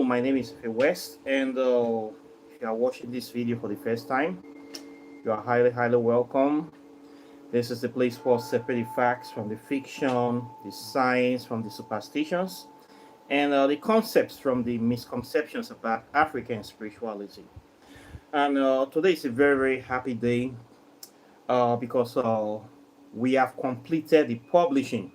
my name is West, and if you are watching this video for the first time, you are highly welcome. This is the place for separate facts from the fiction, the science from the superstitions, and the concepts from the misconceptions about African spirituality. And today is a very happy day because we have completed the publishing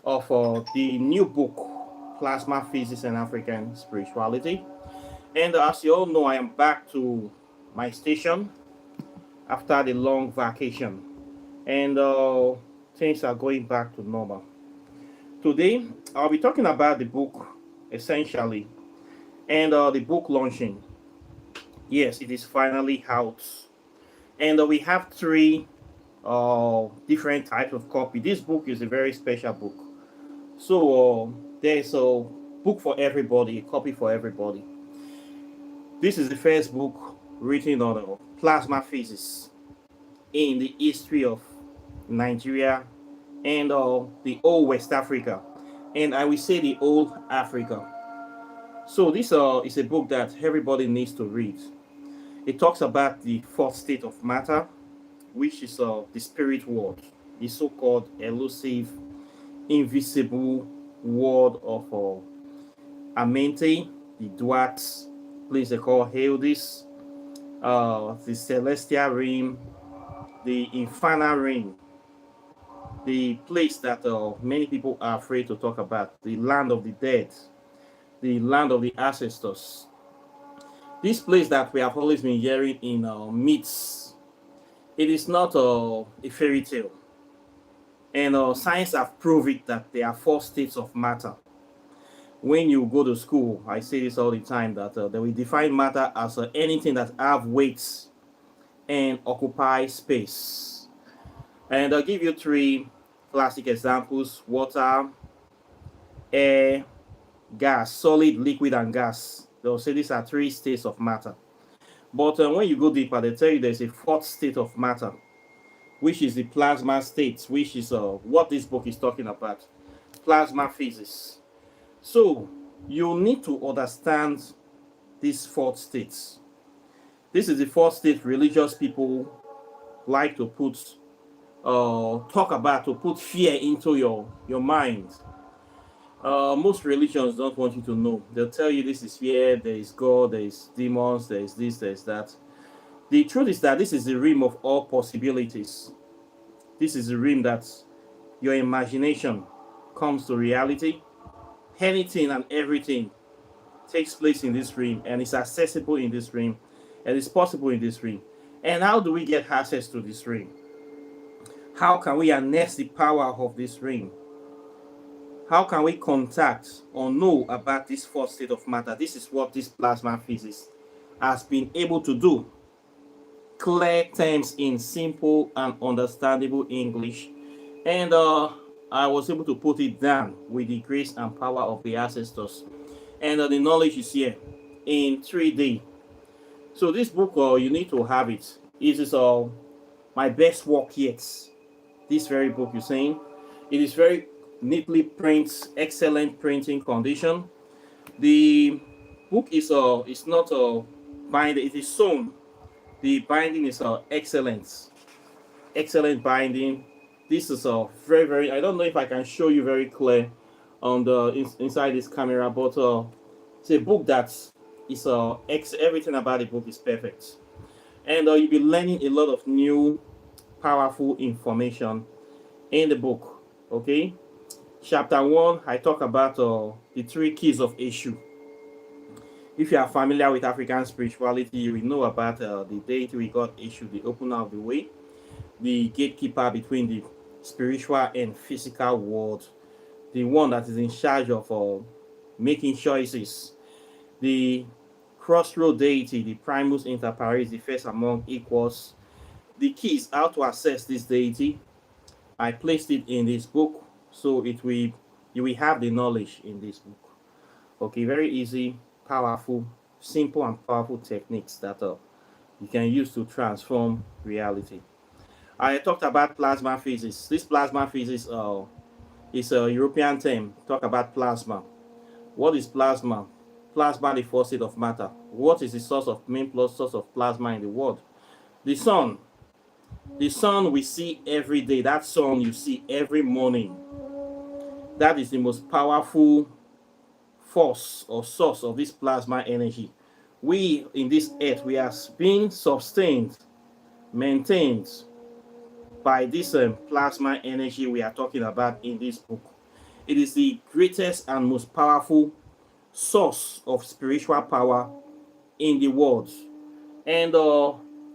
of the new book, Plasma Physics and African Spirituality. And as you all know, I am back to my station after the long vacation, and things are going back to normal. Today, I'll be talking about the book essentially, and the book launching. Yes, it is finally out, and we have three different types of copy. This book is a very special book, so there's a book for everybody, a copy for everybody. This is the first book written on plasma physics in the history of Nigeria and the old West Africa, and I will say the old Africa. So this is a book that everybody needs to read. It talks about the fourth state of matter, which is the spirit world, the so-called elusive, invisible world of Amente, the Duat, place they call Hades, the celestial realm, the infernal realm, the place that many people are afraid to talk about, the land of the dead, the land of the ancestors. This place that we have always been hearing in myths, it is not a fairy tale. And science have proved it that there are four states of matter. When you go to school, I say this all the time, that they will define matter as anything that have weights and occupy space. And I'll give you three classic examples: water, air, gas, solid, liquid, and gas. They'll say these are three states of matter. But when you go deeper, they tell you there's a fourth state of matter, which is the plasma state, which is what this book is talking about, plasma physics. So you need to understand these fourth states. This is the fourth state religious people like to put talk about, to put fear into your mind. Most religions don't want you to know. They'll tell you this is fear, there is God, there is demons, there is this, there is that. The truth is that this is the realm of all possibilities. This is the realm that your imagination comes to reality. Anything and everything takes place in this realm, and is accessible in this realm, and is possible in this realm. And how do we get access to this realm? How can we harness the power of this realm? How can we contact or know about this fourth state of matter? This is what this plasma physics has been able to do. Clear terms in simple and understandable English, and I was able to put it down with the grace and power of the ancestors, and the knowledge is here in 3D. So this book, you need to have it. It is my best work yet. This very book, you're saying, it is very neatly printed, excellent printing condition. The book is not binding; it is sewn. The binding is excellent binding. This is very. I don't know if I can show you very clear on the inside this camera, but it's a book that is everything about the book is perfect, and you'll be learning a lot of new, powerful information in the book. Okay, chapter 1, I talk about the three keys of Eshu. If you are familiar with African spirituality, you will know about the deity we got Eshu, the opener of the way, the gatekeeper between the spiritual and physical world, the one that is in charge of making choices, the crossroad deity, the primus inter pares, the first among equals. The keys how to access this deity, I placed it in this book, so you will have the knowledge in this book. Okay, very easy, powerful, simple and powerful techniques that you can use to transform reality. I talked about plasma physics. This plasma physics is a European term. Talk about plasma. What is plasma? Plasma, the first state of matter. What is the source of main plus source of plasma in the world? The sun. The sun we see every day. That sun you see every morning. That is the most powerful force or source of this plasma energy. We in this earth, we are being sustained, maintained by this plasma energy we are talking about in this book. It is the greatest and most powerful source of spiritual power in the world. And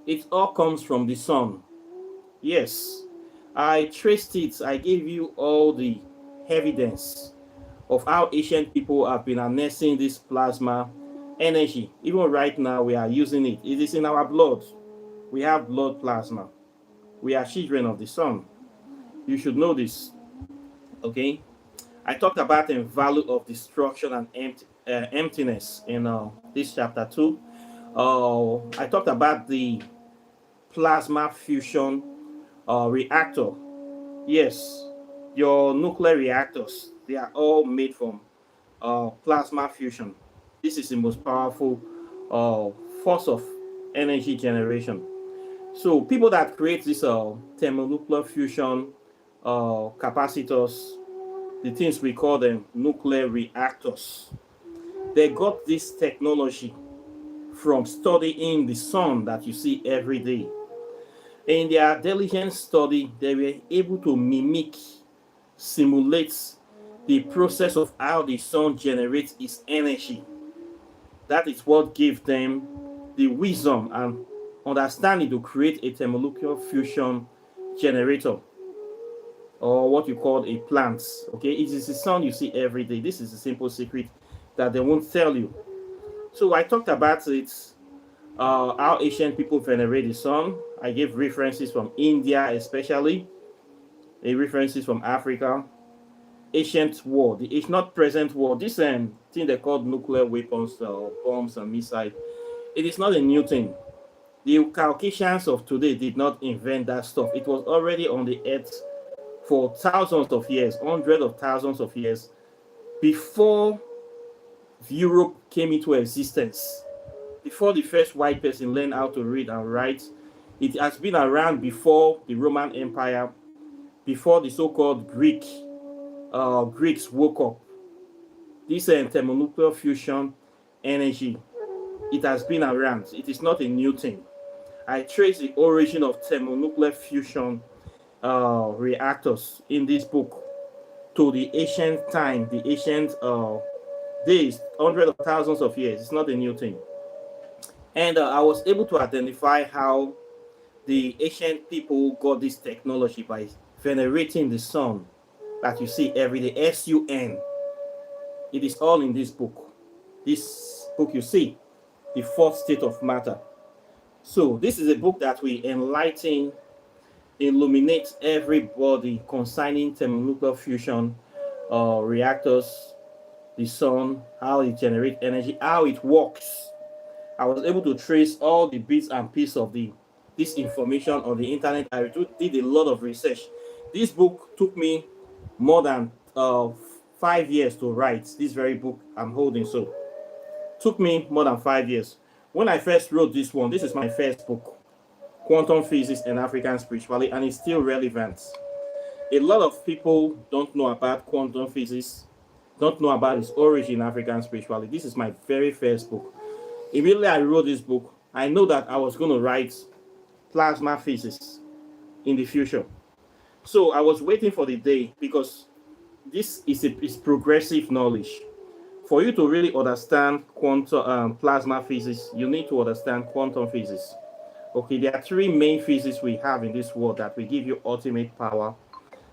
it all comes from the sun. Yes, I traced it. I gave you all the evidence of how ancient people have been harnessing this plasma energy. Even right now, we are using it. It is in our blood. We have blood plasma. We are children of the sun. You should know this. Okay? I talked about the value of destruction and emptiness in this chapter 2. I talked about the plasma fusion reactor. Yes, your nuclear reactors, they are all made from plasma fusion. This is the most powerful uh, force of energy generation. So people that create this thermonuclear fusion capacitors, the things we call them nuclear reactors, they got this technology from studying the sun that you see every day. In their diligent study, they were able to mimic, simulate the process of how the sun generates its energy. That is what gave them the wisdom and understanding to create a thermonuclear fusion generator, or what you call a plant. Okay, it is the sun you see every day. This is a simple secret that they won't tell you. So I talked about it, how ancient people venerate the sun. I gave references from India, especially, references from Africa, ancient war, the not present war. This thing they called nuclear weapons, bombs and missiles. It is not a new thing. The Caucasians of today did not invent that stuff. It was already on the earth for thousands of years, hundreds of thousands of years, before Europe came into existence. Before the first white person learned how to read and write, it has been around before the Roman Empire, before the so-called Greeks woke up. This thermonuclear fusion energy, it has been around. It is not a new thing. I trace the origin of thermonuclear fusion reactors in this book to the ancient time, the ancient days, hundreds of thousands of years. It's not a new thing. And I was able to identify how the ancient people got this technology by venerating the sun that you see every day, SUN. It is all in this book. This book you see, the fourth state of matter. So this is a book that will enlighten, illuminate everybody concerning thermonuclear fusion reactors, the sun, how it generates energy, how it works. I was able to trace all the bits and pieces of this information on the internet. I did a lot of research. This book took me more than 5 years to write. This very book I'm holding, so took me more than 5 years. When I first wrote this one, this is my first book, Quantum Physics and African Spirituality, and it's still relevant. A lot of people don't know about quantum physics, don't know about its origin in African spirituality. This is my very first book. Immediately I wrote this book, I know that I was going to write plasma physics in the future. So I was waiting for the day, because this is progressive knowledge. For you to really understand quantum plasma physics, you need to understand quantum physics. Okay, there are three main physics we have in this world that will give you ultimate power,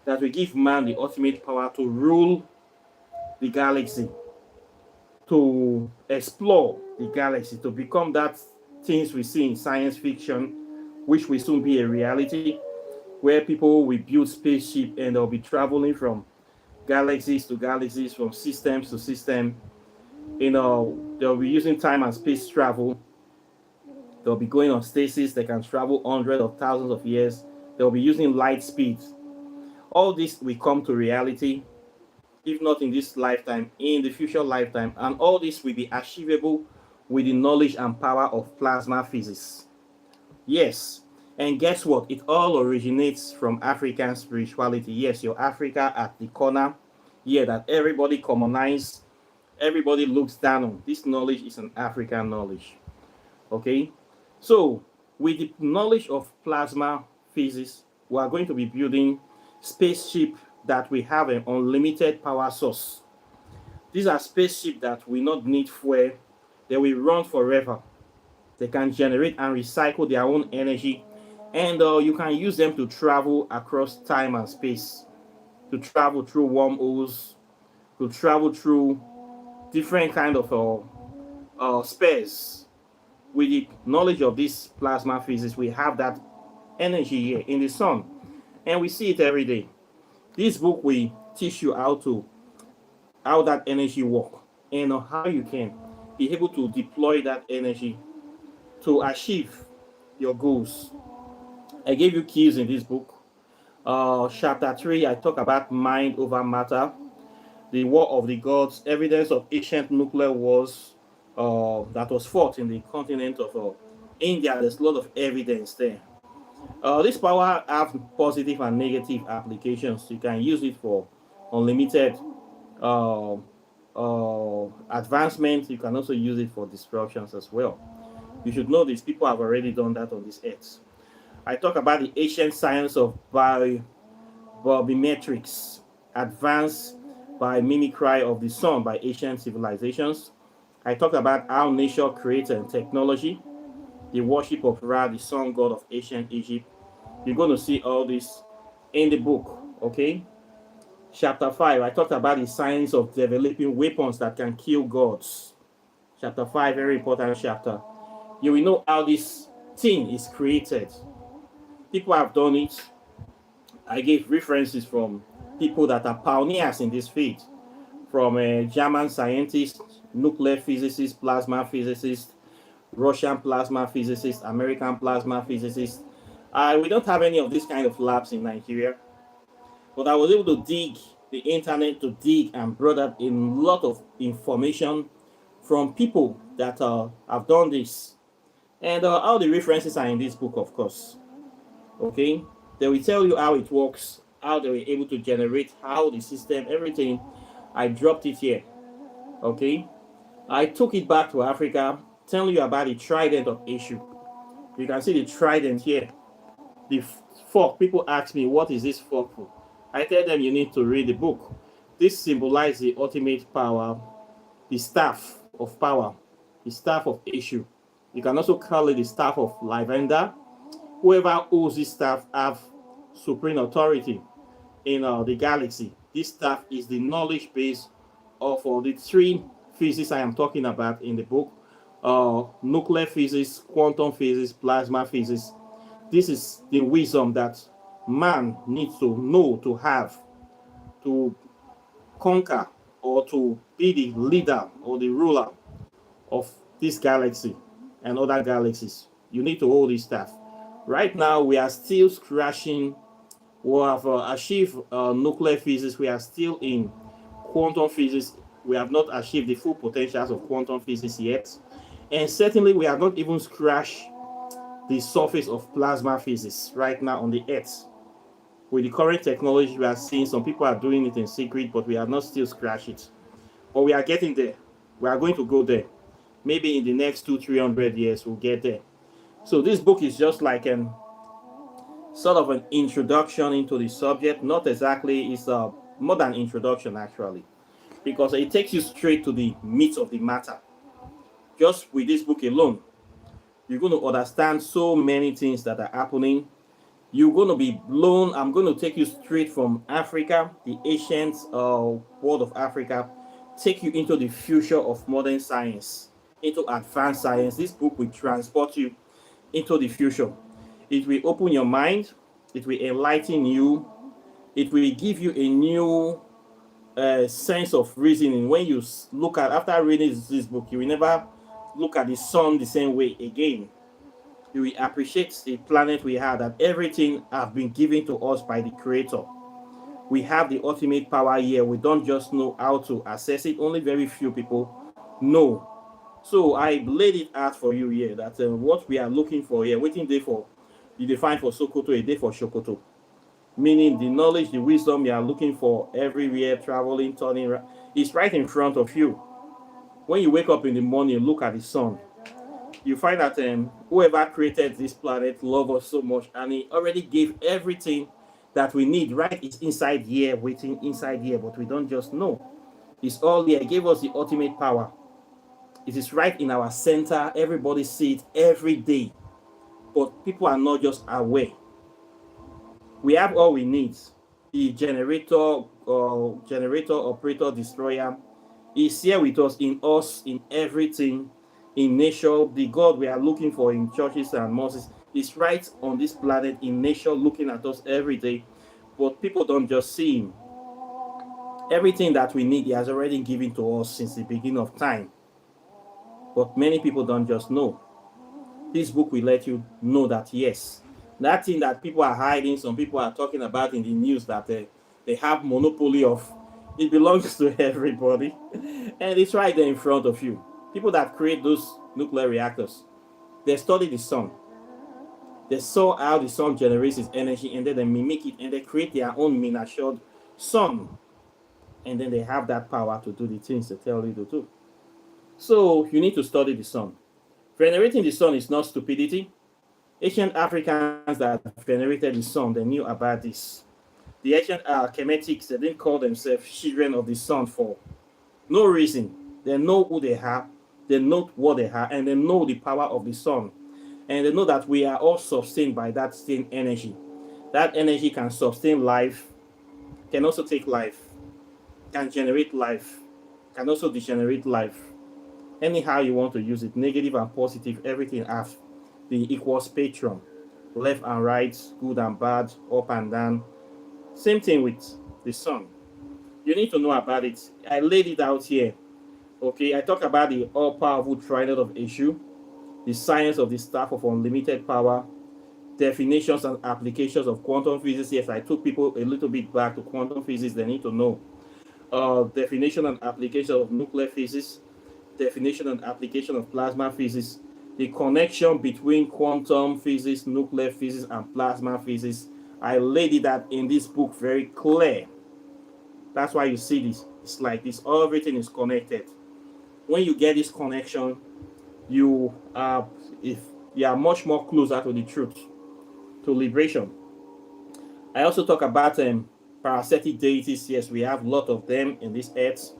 that will give man the ultimate power to rule the galaxy, to explore the galaxy, to become that things we see in science fiction, which will soon be a reality, where people will build spaceship and they'll be traveling from galaxies to galaxies, from systems to system. They'll be using time and space travel. They'll be going on stasis. They can travel hundreds of thousands of years. They'll be using light speed. All this will come to reality if not in this lifetime, in the future lifetime. And all this will be achievable with the knowledge and power of plasma physics. Yes. And guess what? It all originates from African spirituality. Yes, your Africa at the corner. Yeah, that everybody commonize, everybody looks down on. This knowledge is an African knowledge. Okay? So, with the knowledge of plasma physics, we are going to be building spaceship that we have an unlimited power source. These are spaceships that will not need fuel. They will run forever. They can generate and recycle their own energy, and you can use them to travel across time and space, to travel through wormholes, to travel through different kind of space. With the knowledge of this plasma physics, we have that energy here in the sun, and we see it every day. This book will teach you how that energy work, and how you can be able to deploy that energy to achieve your goals. I gave you keys in this book. Chapter 3, I talk about mind over matter, the war of the gods, evidence of ancient nuclear wars that was fought in the continent of India. There's a lot of evidence there. This power have positive and negative applications. You can use it for unlimited uh, advancement. You can also use it for destructions as well. You should know this. People have already done that on this earth. I talk about the ancient science of biometrics, advanced by mimicry of the sun by ancient civilizations. I talk about how nature created technology, the worship of Ra, the sun god of ancient Egypt. You're going to see all this in the book, okay? Chapter 5, I talked about the science of developing weapons that can kill gods. Chapter 5, very important chapter. You will know how this thing is created. People have done it. I gave references from people that are pioneers in this field, from German scientists, nuclear physicists, plasma physicists, Russian plasma physicists, American plasma physicists. We don't have any of these kind of labs in Nigeria, but I was able to dig the internet to dig and brought up a lot of information from people that have done this. And all the references are in this book, of course. Okay, they will tell you how it works, how they were able to generate, how the system, everything. I dropped it here. Okay, I took it back to Africa, telling you about the trident of issue. You can see the trident here. The fork. People ask me, what is this fork for? I tell them you need to read the book. This symbolizes the ultimate power, the staff of power, the staff of issue. You can also call it the staff of lavender. Whoever holds this staff have supreme authority in the galaxy. This staff is the knowledge base of the three physics I am talking about in the book: nuclear physics, quantum physics, plasma physics. This is the wisdom that man needs to know, to have, to conquer, or to be the leader or the ruler of this galaxy and other galaxies. You need to hold this staff. Right now, we are still scratching. We have achieved nuclear physics. We are still in quantum physics. We have not achieved the full potentials of quantum physics yet. And certainly, we have not even scratched the surface of plasma physics right now on the Earth. With the current technology we are seeing, some people are doing it in secret, but we have not still scratched it. But we are getting there. We are going to go there. Maybe in the next 200-300 years, we'll get there. So this book is just like an sort of an introduction into the subject. Not exactly, it's a more than introduction actually, because it takes you straight to the meat of the matter. Just with this book alone, you're going to understand so many things that are happening. You're going to be blown. I'm going to take you straight from Africa, the ancient world of Africa, take you into the future of modern science, into advanced science. This book will transport you into the future. It will open your mind. It will enlighten you. It will give you a new sense of reasoning. When you look at, after reading this book, you will never look at the sun the same way again. You will appreciate the planet we have, that everything has been given to us by the Creator. We have the ultimate power here. We don't just know how to access it. Only very few people know. So I laid it out for you here that what we are looking for here, waiting day for, you define for Sokoto, a day for Shokoto. Meaning the knowledge, the wisdom you are looking for everywhere, traveling, turning, is right in front of you. When you wake up in the morning, look at the sun, you find that whoever created this planet loved us so much, and he already gave everything that we need. Right, it's inside here, waiting inside here, but we don't just know. It's all here. He gave us the ultimate power. It is right in our center. Everybody sees it every day, but people are not just aware. We have all we need. The generator, operator, destroyer is here with us, in us, in everything, in nature. The God we are looking for in churches and mosques is right on this planet, in nature, looking at us every day. But people don't just see him. Everything that we need, he has already given to us since the beginning of time. But many people don't just know. This book will let you know that, yes, that thing that people are hiding, some people are talking about in the news that they have monopoly of, it belongs to everybody. And it's right there in front of you. People that create those nuclear reactors, they study the sun. They saw how the sun generates its energy, and then they mimic it, and they create their own miniatured sun. And then they have that power to do the things they tell you to do. So you need to study the sun. Venerating the sun is not stupidity. Ancient Africans that venerated the sun, they knew about this. The ancient Kemetics, they didn't call themselves children of the sun for no reason. They know who they are, they know what they are, and they know the power of the sun. And they know that we are all sustained by that same energy. That energy can sustain life, can also take life, can generate life, can also degenerate life. Anyhow you want to use it, negative and positive, everything has the equal spectrum, left and right, good and bad, up and down. Same thing with the sun. You need to know about it. I laid it out here. Okay, I talk about the all-powerful trinode of issue, the science of the staff of unlimited power, definitions and applications of quantum physics. Yes, I took people a little bit back to quantum physics. They need to know definition and application of nuclear physics, definition and application of plasma physics, the connection between quantum physics, nuclear physics, and plasma physics. I laid it out in this book very clear. That's why you see this. It's like this. Everything is connected. When you get this connection, you are, if you are much more closer to the truth, to liberation. I also talk about parasitic deities. Yes, we have a lot of them in this earth.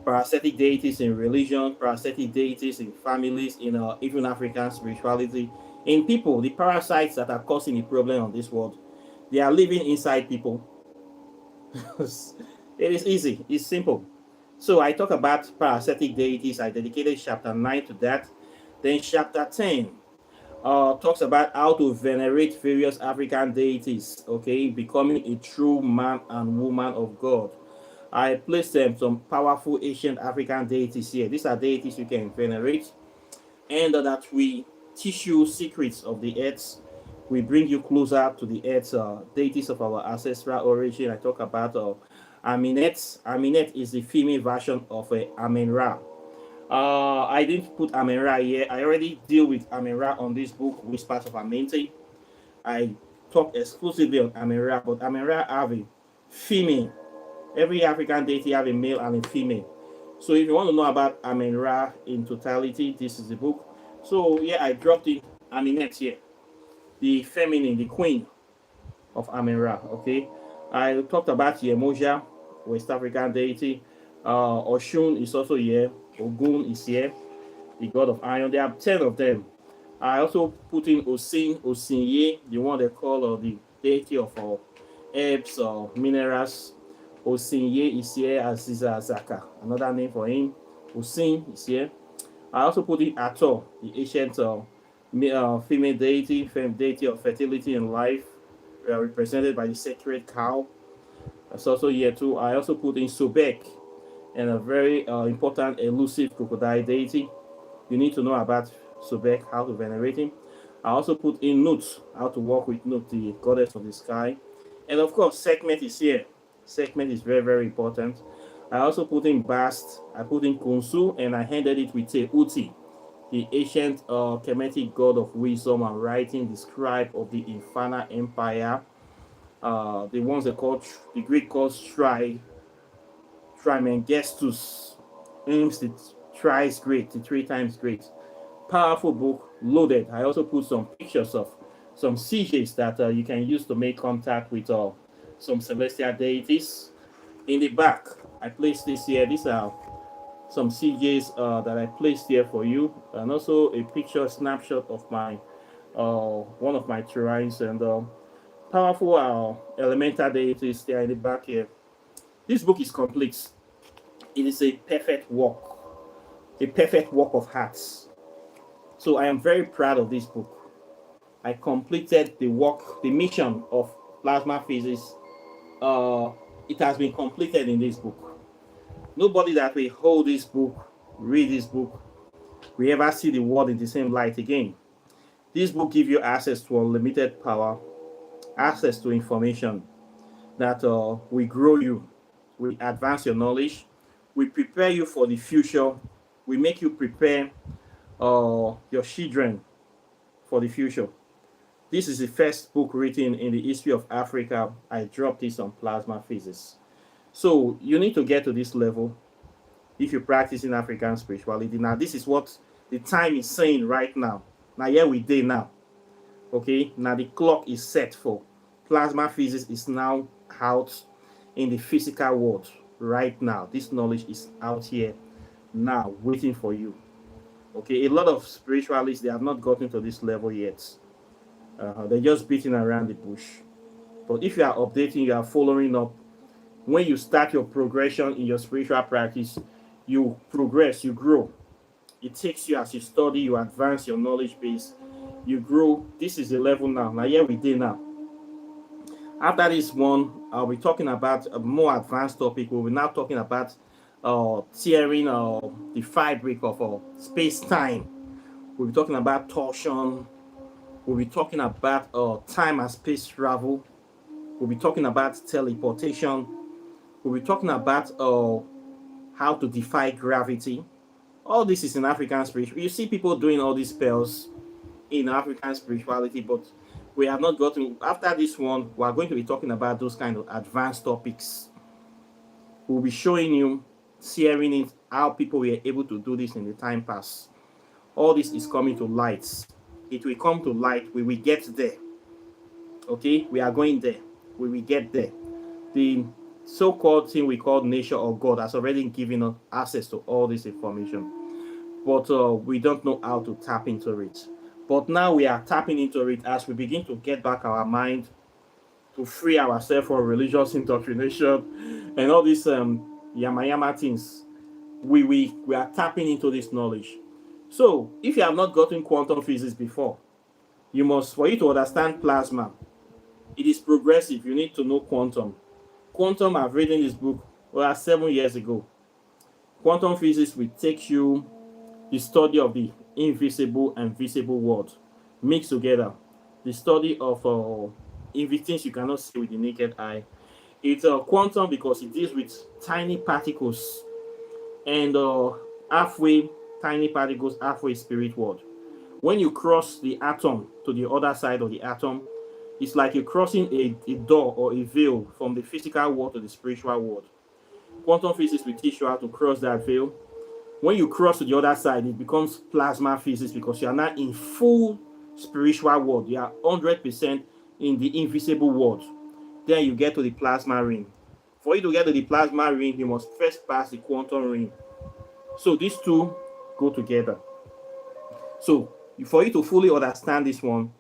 Parasitic deities in religion, parasitic deities in families, in even African spirituality. In people, the parasites that are causing the problem on this world, they are living inside people. It is easy, it's simple. So I talk about parasitic deities. I dedicated chapter 9 to that. Then chapter 10 talks about how to venerate various African deities, okay, becoming a true man and woman of God. I placed some powerful ancient African deities here. These are deities you can venerate, and that we teach you secrets of the earth. We bring you closer to the earth, deities of our ancestral origin. I talk about Aminet. Aminet is the female version of Amen-Ra. I didn't put Amen-Ra here. I already deal with Amen-Ra on this book, Whispers of Amente. I talk exclusively on Amen-Ra, but Amen-Ra have a female. Every African deity have a male and a female. So if you want to know about Amen-Ra in totality, this is the book. So yeah, I dropped in Aminet here, the feminine, the queen of Amen-Ra. Okay, I talked about Yemoja, West African deity. Oshun is also here. Ogun is here, the god of iron. There are 10 of them. I also put in Osinye, the one they call the deity of herbs or minerals. Osinye is here as Zaka, another name for him. Osin is here. I also put in Ato, the ancient female deity, deity of fertility and life, represented by the sacred cow. That's also here too. I also put in Sobek, and a very important elusive crocodile deity. You need to know about Sobek, how to venerate him. I also put in Nut, how to work with Nut, the goddess of the sky. And of course, Sekhmet is here. segment is very, very important. I also put in Bast, I put in Kunsu, and I ended it with Uti, the ancient Kemetic god of wisdom and writing, the scribe of the Infernal Empire. The ones they call the Greek calls Trimegistus, aims the thrice great, the three times great. Powerful book, loaded. I also put some pictures of some CJs that you can use to make contact with some celestial deities. In the back, I placed this here. These are some CJs that I placed here for you, and also a picture snapshot of my one of my terrains and powerful elemental deities there in the back here. This book is complete. It is a perfect work of hearts. So I am very proud of this book. I completed the work, the mission of plasma physics. It has been completed in this book. Nobody that will hold this book, read this book, will ever see the world in the same light again. This book gives you access to unlimited power, access to information that will grow you, will advance your knowledge, will prepare you for the future, will make you prepare your children for the future. This is the first book written in the history of Africa. I dropped this on plasma physics. So you need to get to this level if you practice in African spirituality. Now, this is what the time is saying right now. Now, here we day now. Okay, now the clock is set for plasma physics is now out in the physical world right now. This knowledge is out here now waiting for you. Okay, a lot of spiritualists, they have not gotten to this level yet. They're just beating around the bush. But if you are updating, you are following up, when you start your progression in your spiritual practice, you progress, you grow. It takes you as you study, you advance your knowledge base, you grow. This is the level now. Now, here we did now. After this one, I'll be talking about a more advanced topic. We'll be now talking about tearing the fabric of space-time. We'll be talking about torsion. We'll be talking about time and space travel. We'll be talking about teleportation. We'll be talking about how to defy gravity. All this is in African spirituality. You see people doing all these spells in African spirituality, but we have not gotten. After this one, we are going to be talking about those kind of advanced topics. We'll be showing you, sharing it, how people were able to do this in the time past. All this is coming to light. It will come to light. We will get there. Okay, we are going there. We will get there. The so-called thing we call nature or God has already given us access to all this information, but we don't know how to tap into it. But now we are tapping into it as we begin to get back our mind, to free ourselves from religious indoctrination and all these yama yama things. We are tapping into this knowledge. So if you have not gotten quantum physics before, you must, for you to understand plasma, it is progressive. You need to know quantum. Quantum, I've written this book 7 years ago. Quantum physics will take you the study of the invisible and visible world mixed together. The study of things you cannot see with the naked eye. It's quantum because it deals with tiny particles and halfway tiny particles, halfway spirit world. When you cross the atom to the other side of the atom, it's like you're crossing a door or a veil from the physical world to the spiritual world. Quantum physics will teach you how to cross that veil. When you cross to the other side, it becomes plasma physics because you are now in full spiritual world. You are 100% in the invisible world. Then you get to the plasma ring. For you to get to the plasma ring, you must first pass the quantum ring. So these two go together. So for you to fully understand this one,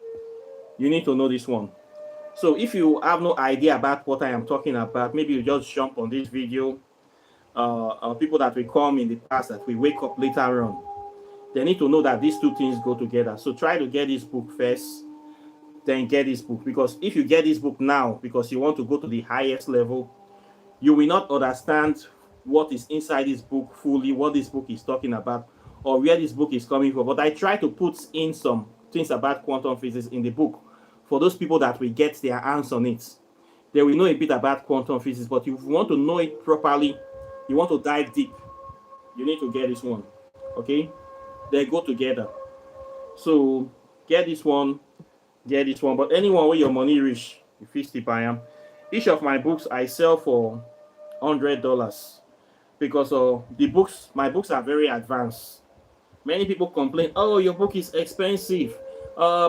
you need to know this one. So if you have no idea about what I am talking about, maybe you just jump on this video. People that will come in the past that will wake up later on, they need to know that these two things go together. So try to get this book first, then get this book. Because if you get this book now because you want to go to the highest level, you will not understand what is inside this book fully, what this book is talking about, or where this book is coming from. But I try to put in some things about quantum physics in the book for those people that will get their hands on it. They will know a bit about quantum physics, but if you want to know it properly, you want to dive deep, you need to get this one. Okay, they go together. So get this one, get this one. But anyone where your money reach, you feel steep I am. Each of my books I sell for $100 because the books, my books are very advanced. Many people complain, oh, your book is expensive.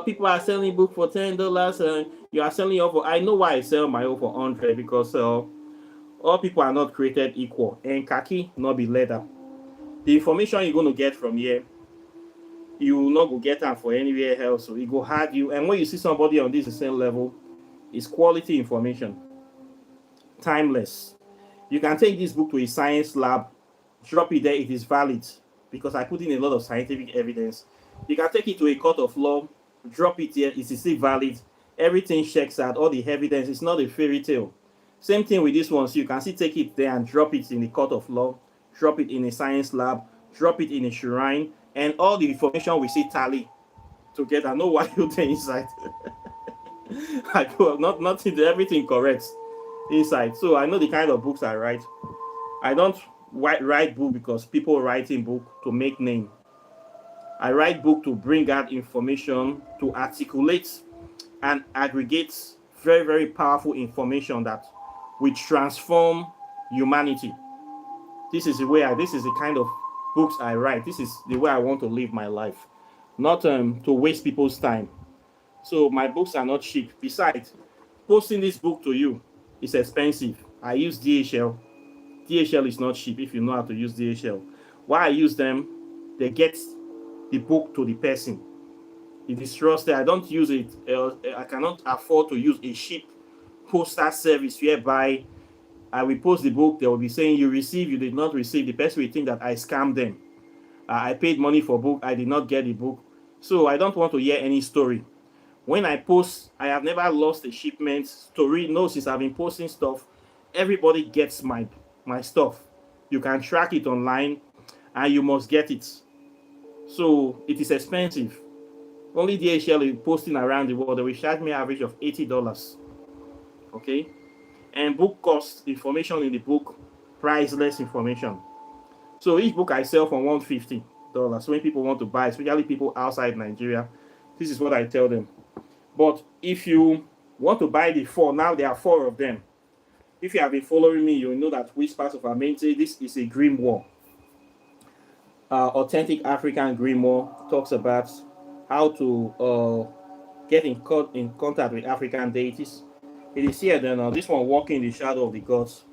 People are selling book for $10, and you are selling your for. I know why I sell my own for 100 because all people are not created equal, and khaki not be leather. The information you're going to get from here, you will not go get them for anywhere else. So it go hard you. And when you see somebody on this same level, it's quality information, timeless. You can take this book to a science lab, drop it there, it is valid because I put in a lot of scientific evidence. You can take it to a court of law, drop it here, it is still valid. Everything checks out, all the evidence. It's not a fairy tale. Same thing with this one. So you can still take it there and drop it in the court of law, drop it in a science lab, drop it in a shrine, and all the information we see tally together. No wild thing inside. Like nothing, everything correct inside. So I know the kind of books I write. I don't write book because people writing book to make name. I write book to bring out information, to articulate and aggregate very, very powerful information that will transform humanity. This is the kind of books I write. This is the way I want to live my life, not to waste people's time. So my books are not cheap. Besides, posting this book to you is expensive. I use DHL. DHL is not cheap if you know how to use DHL. Why I use them, they get the book to the person. It is trusted. I don't use it. I cannot afford to use a cheap postal service whereby I will post the book. They will be saying you receive, you did not receive. The person will think that I scammed them. I paid money for book. I did not get the book. So I don't want to hear any story. When I post, I have never lost a shipment. Story, no, since I've been posting stuff, everybody gets my stuff. You can track it online and you must get it. So it is expensive. Only DHL is posting around the world. They will charge me an average of $80. Okay? And book cost, information in the book, priceless information. So each book I sell for $150. When people want to buy, especially people outside Nigeria, this is what I tell them. But if you want to buy the four, now there are four of them. If you have been following me, you know that Whispers of Amente, this is a grimoire. Authentic African grimoire talks about how to get in contact with African deities. It is here then. This one, Walking in the Shadow of the Gods.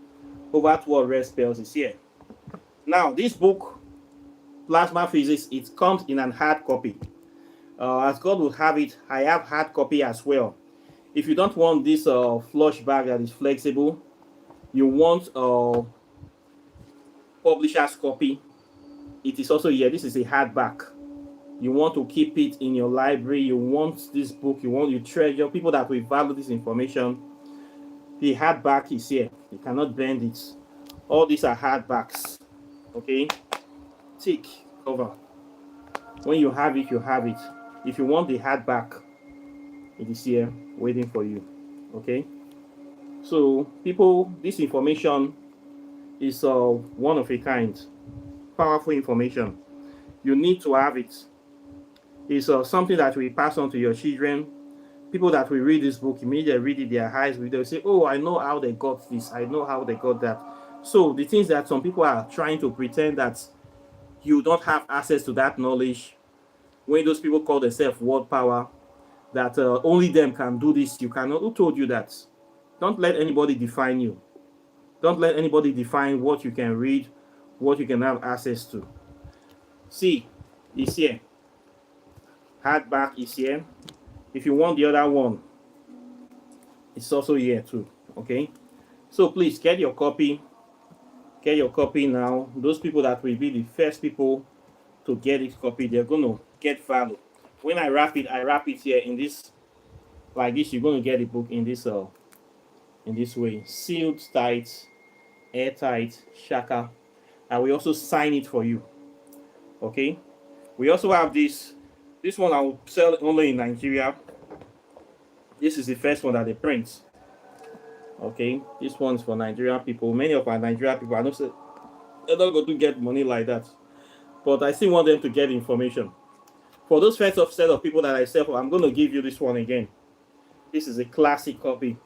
Over 12 red spells is here. Now, this book, Plasma Physics, it comes in an hard copy. As God will have it, I have hard copy as well. If you don't want this flush bag that is flexible, you want publisher's copy, it is also here. This is a hardback. You want to keep it in your library. You want this book. You treasure people that will value this information. The hardback is here. You cannot bend it. All these are hardbacks. Okay, thick cover. When you have it, you have it. If you want the hardback, it is here waiting for you. Okay, so people, this information is one of a kind, powerful information. You need to have it. It's something that we pass on to your children. People that will read this book, immediately read it, their eyes will say, oh, I know how they got this, I know how they got that. So the things that some people are trying to pretend that you don't have access to that knowledge, when those people call themselves world power, that only them can do this, you cannot. Who told you that? Don't let anybody define you. Don't let anybody define what you can read, what you can have access to. See, it's here. Hardback is here. If you want the other one, it's also here too. Okay, so please get your copy. Get your copy now. Those people that will be the first people to get this copy, they're going to get value. When I wrap it here in this, like this. You're going to get the book in this way, sealed tight, airtight, shaka. And we also sign it for you. Okay, we also have this one. I will sell only in Nigeria. This is the first one that they print. Okay, this one is for Nigerian people. Many of our Nigerian people, I know say they're not going to get money like that, but I still want them to get information. For those first of set of people that I sell for, I'm going to give you this one again. This is a classic copy.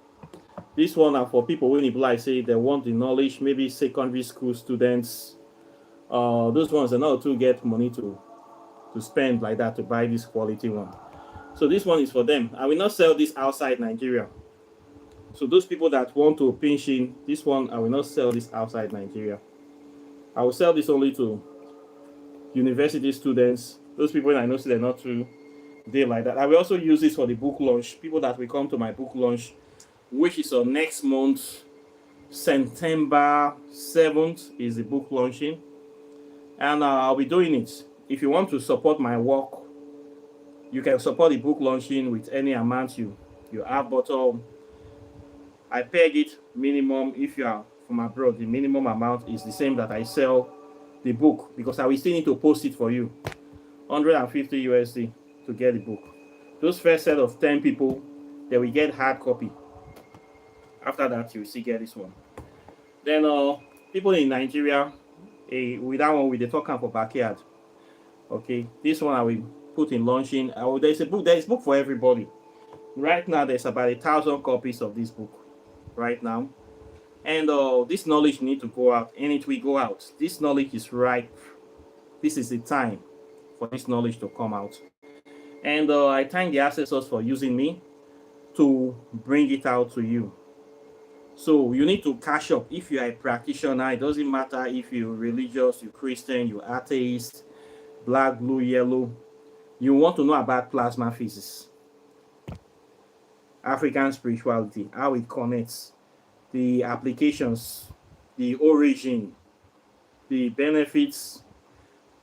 This one are for people when people like say they want the knowledge, maybe secondary school students. Those ones are not to get money to spend like that to buy this quality one. So this one is for them. I will not sell this outside Nigeria. So those people that want to pinch in, this one I will not sell this outside Nigeria. I will sell this only to university students. Those people that I know say they're not too they like that. I will also use this for the book launch. People that will come to my book launch, which is on next month, September 7th is the book launching. And I'll be doing it. If you want to support my work, you can support the book launching with any amount you have, but I peg it minimum. If you are from abroad, the minimum amount is the same that I sell the book, because I will still need to post it for you. 150 USD to get the book. Those first set of 10 people, they will get hard copy. After that, you will still get this one. Then people in Nigeria, with that one, with the token for backyard. Okay, this one I will put in launching. There's a book. There is book for everybody. Right now, there's about 1,000 copies of this book. Right now, and this knowledge need to go out, and it will go out. This knowledge is ripe. This is the time for this knowledge to come out. And I thank the ancestors for using me to bring it out to you. So you need to cash up. If you are a practitioner, it doesn't matter if you're religious, you're Christian, you're atheist, black, blue, yellow. You want to know about plasma physics, African spirituality, how it connects, the applications, the origin, the benefits,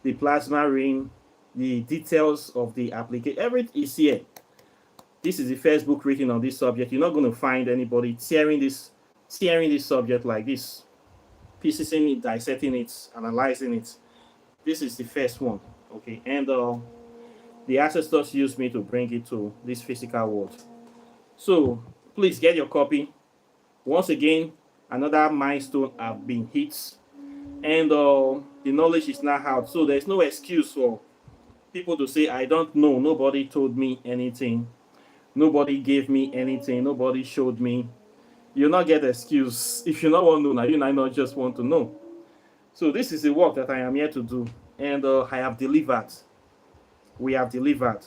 the plasma ring, the details of the application. Everything is here. This is the first book written on this subject. You're not going to find anybody tearing this subject like this, piecing it, dissecting it, analyzing it. This is the first one. Okay, and the ancestors used me to bring it to this physical world. So please get your copy. Once again, another milestone have been hit, and the knowledge is now out. So there's no excuse for people to say, I don't know, nobody told me anything, nobody gave me anything, nobody showed me. You'll not get excuse. If you not want to know, now you might not just want to know. So this is the work that I am here to do, and I have delivered. We have delivered.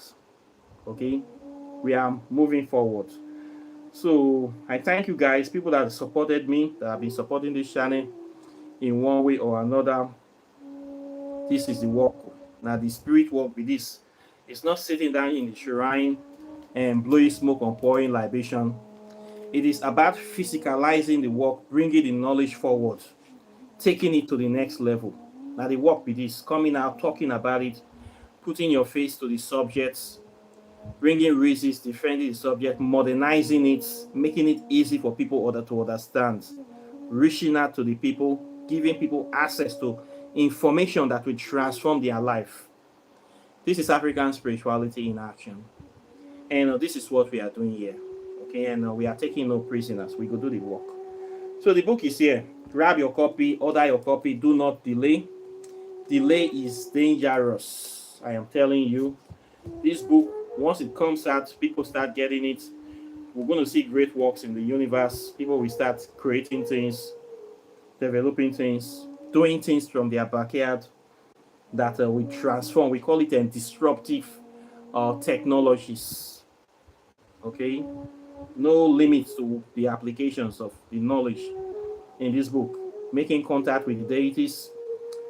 Okay, we are moving forward. So I thank you guys, people that have supported me, that have been supporting this channel in one way or another. This is the work. Now the spirit work with this. It's not sitting down in the shrine and blowing smoke and pouring libation. It is about physicalizing the work, bringing the knowledge forward, taking it to the next level. Now the work with this, coming out, talking about it, putting your face to the subjects, bringing reasons, defending the subject, modernizing it, making it easy for people to understand, reaching out to the people, giving people access to information that will transform their life. This is African spirituality in action, and this is what we are doing here. Okay, and we are taking no prisoners. We go do the work. So the book is here. Grab your copy, order your copy. Do not delay. Delay is dangerous. I am telling you. This book, once it comes out, people start getting it. We're going to see great works in the universe. People will start creating things, developing things, doing things from their backyard that we transform. We call it disruptive technologies. Okay, no limits to the applications of the knowledge in this book. Making contact with the deities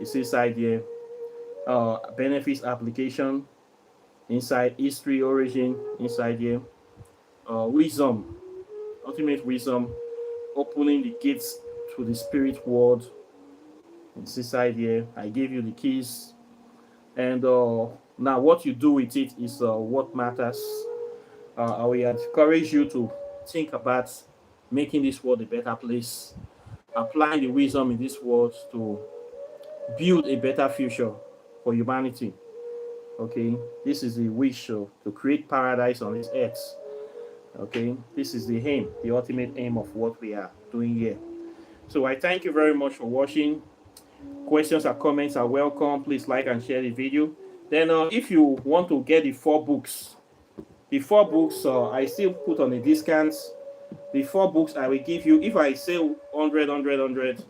is inside here. Benefits application inside, history, origin inside here. Wisdom, ultimate wisdom, opening the gates to the spirit world. It's inside here. I gave you the keys, and now what you do with it is what matters. I will encourage you to think about making this world a better place, applying the wisdom in this world to build a better future for humanity. Okay, this is the wish to create paradise on this earth. Okay, this is the aim, the ultimate aim of what we are doing here. So I thank you very much for watching. Questions or comments are welcome. Please like and share the video. Then if you want to get the four books I still put on a discount. The four books I will give you, if I say 100,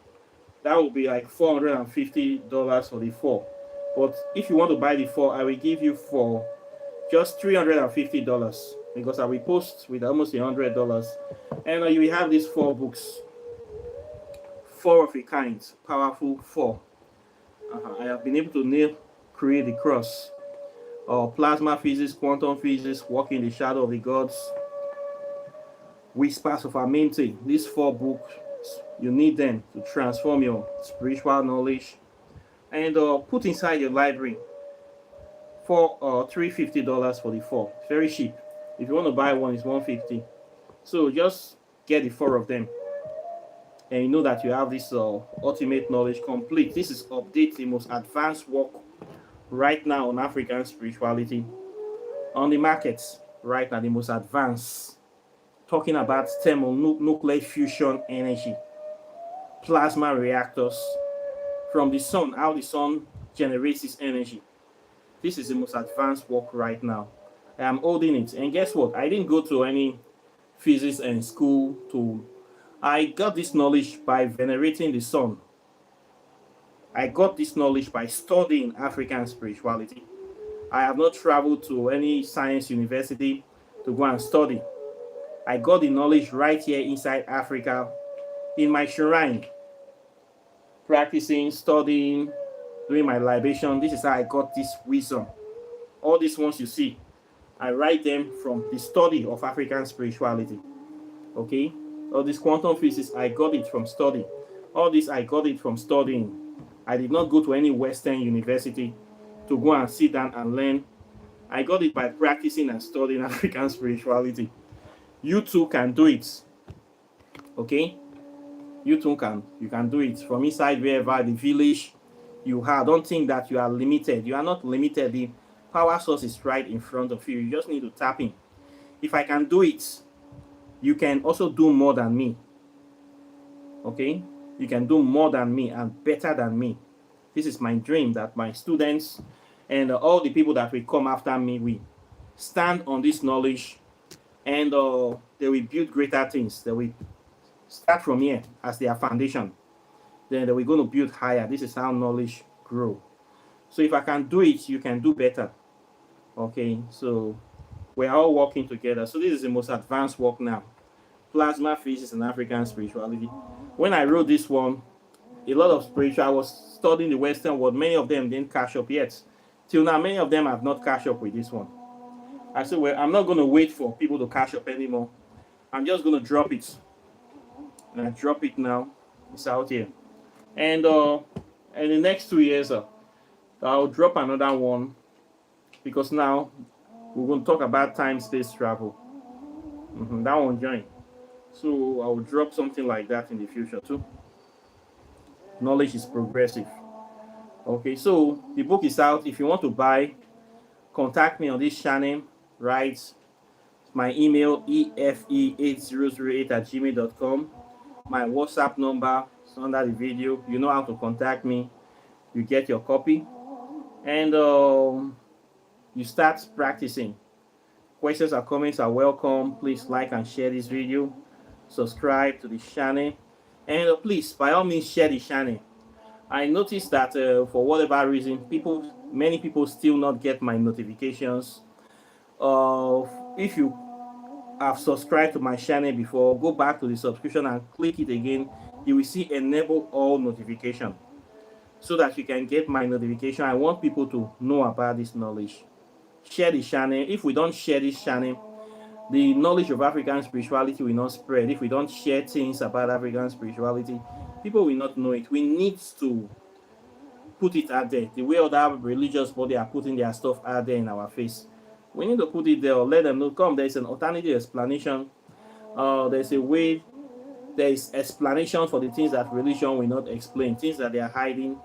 that will be like $450 for the four. But if you want to buy the four, I will give you for just $350 because I will post with almost $100. And you will have these four books, four of a kind, powerful four. I have been able to create the cross, plasma physics, quantum physics, walking in the shadow of the gods, whispers of Aminte. These four books, you need them to transform your spiritual knowledge and put inside your library for $350 for the four. It's very cheap. If you want to buy one, it's $150. So just get the four of them, and you know that you have this ultimate knowledge complete. This is update, the most advanced work right now on African spirituality on the markets right now, the most advanced, talking about thermonuclear fusion energy, plasma reactors from the sun, how the sun generates this energy. This is the most advanced work right now. I am holding it, and guess what? I didn't go to any physics and school to. I got this knowledge by venerating the sun. I got this knowledge by studying African spirituality. I have not traveled to any science university to go and study. I got the knowledge right here inside Africa, in my shrine, practicing, studying, doing my libation. This is how I got this wisdom. All these ones you see, I write them from the study of African spirituality. Okay? All this quantum physics, I got it from study. All this, I got it from studying. I did not go to any Western university to go and sit down and learn. I got it by practicing and studying African spirituality. You too can do it. Okay? You too you can do it from inside wherever the village you are. Don't think that you are limited. You are not limited. The power source is right in front of you. You just need to tap in. If I can do it, you can also do more than me. Okay? You can do more than me and better than me. This is my dream, that my students and all the people that will come after me will stand on this knowledge, and they will build greater things. They will start from here as their foundation. Then we're going to build higher. This is how knowledge grow. So if I can do it, you can do better. Okay, so we're all working together. So this is the most advanced work now. Plasma physics and African spirituality. When I wrote this one, a lot of spiritual, I was studying the Western world. Many of them didn't catch up yet. Till now, many of them have not catch up with this one. I said, well, I'm not going to wait for people to catch up anymore. I'm just going to drop it. And I drop it now. It's out here. And in the next 2 years, I'll drop another one, because now we're going to talk about time-space travel. That one join. So I'll drop something like that in the future too. Knowledge is progressive. Okay, so the book is out. If you want to buy, contact me on this channel. Right, my email efe8008@gmail.com. My WhatsApp number is under the video. You know how to contact me. You get your copy, and you start practicing. Questions or comments are welcome. Please like and share this video. Subscribe to the channel, and please, by all means, share the channel. I noticed that for whatever reason, many people still not get my notifications. If you have subscribed to my channel before, go back to the subscription and click it again. You will see enable all notification, so that you can get my notification. I want people to know about this knowledge. Share the channel. If we don't share this channel, the knowledge of African spirituality will not spread. If we don't share things about African spirituality, people will not know it. We need to put it out there. The way other religious body are putting their stuff out there in our face, we need to put it there, or let them know, come, there's an alternative explanation. There's a way, there is explanation for the things that religion will not explain, things that they are hiding.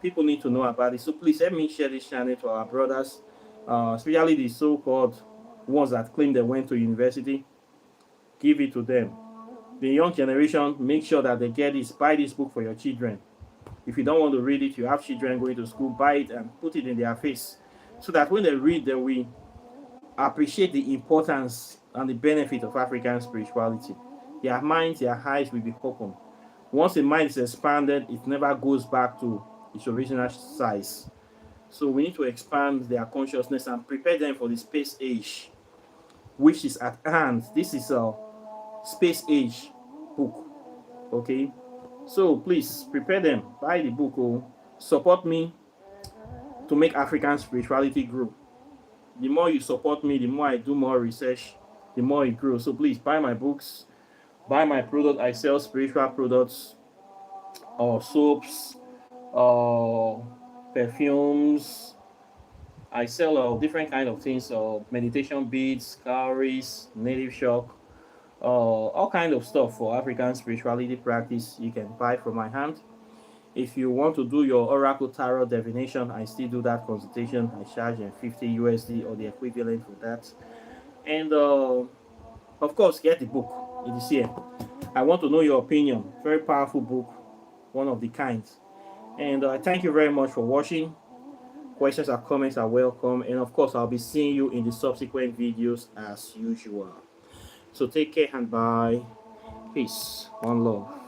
People need to know about it. So please help me share this channel to our brothers, especially the so-called ones that claim they went to university. give it to them. The young generation, make sure that they get this. Buy this book for your children. If you don't want to read it, you have children going to school, buy it and put it in their face, so that when they read, they will appreciate the importance and the benefit of African spirituality. Their minds, their eyes will be open. Once a mind is expanded, it never goes back to its original size. So we need to expand their consciousness and prepare them for the space age, which is at hand. This is a space age book. Okay, so please prepare them. Buy the book. Oh, support me to make African spirituality grow. The more you support me, the more I do more research, the more it grows. So please buy my books, buy my product. I sell spiritual products, or soaps, or perfumes. I sell different kind of things, meditation beads, cowries, native shock, all kind of stuff for African spirituality practice. You can buy from my hand. If you want to do your oracle tarot divination, I still do that consultation. I charge them 50 USD or the equivalent for that. And of course, get the book. It is here. I want to know your opinion. Very powerful book, one of the kinds. And I thank you very much for watching. Questions or comments are welcome. And of course, I'll be seeing you in the subsequent videos as usual. So take care and bye. Peace. One love.